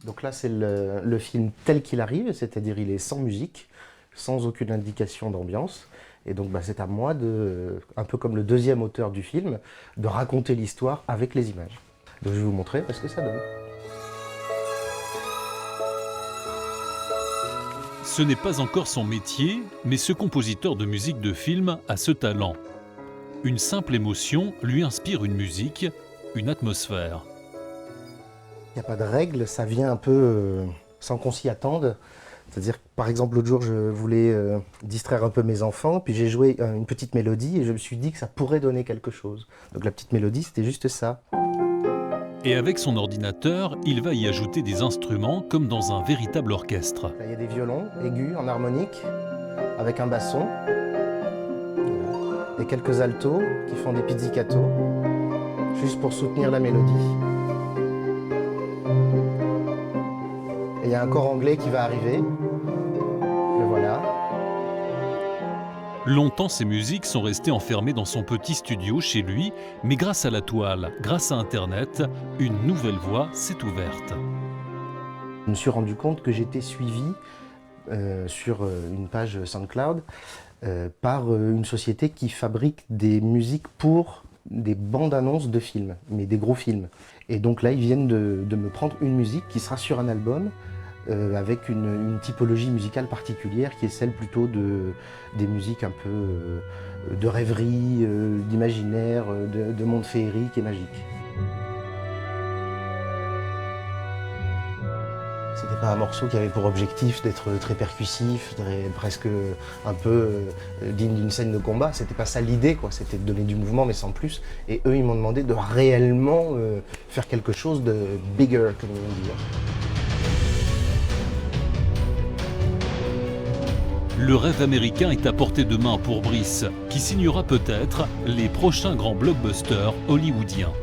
Donc là, c'est le film tel qu'il arrive, c'est-à-dire il est sans musique, sans aucune indication d'ambiance. Et donc c'est à moi, un peu comme le deuxième auteur du film, de raconter l'histoire avec les images. Donc je vais vous montrer ce que ça donne. Ce n'est pas encore son métier, mais ce compositeur de musique de film a ce talent. Une simple émotion lui inspire une musique, une atmosphère. Il n'y a pas de règle, ça vient un peu sans qu'on s'y attende. C'est-à-dire que, par exemple, l'autre jour, je voulais distraire un peu mes enfants, puis j'ai joué une petite mélodie et je me suis dit que ça pourrait donner quelque chose. Donc la petite mélodie, c'était juste ça. Et avec son ordinateur, il va y ajouter des instruments comme dans un véritable orchestre. Là, il y a des violons aigus en harmonique, avec un basson, et quelques altos qui font des pizzicato, juste pour soutenir la mélodie. Et il y a un corps anglais qui va arriver, le voilà. Longtemps, ces musiques sont restées enfermées dans son petit studio chez lui, mais grâce à la toile, grâce à Internet, une nouvelle voie s'est ouverte. Je me suis rendu compte que j'étais suivi sur une page SoundCloud par une société qui fabrique des musiques pour des bandes annonces de films, mais des gros films. Et donc là, ils viennent de me prendre une musique qui sera sur un album avec une typologie musicale particulière qui est celle plutôt des musiques un peu de rêverie, d'imaginaire, de monde féerique et magique. C'était pas un morceau qui avait pour objectif d'être très percussif, presque un peu digne d'une scène de combat. C'était pas ça l'idée, quoi. C'était de donner du mouvement, mais sans plus. Et eux, ils m'ont demandé de réellement faire quelque chose de bigger, comme on dit. Le rêve américain est à portée de main pour Brice, qui signera peut-être les prochains grands blockbusters hollywoodiens.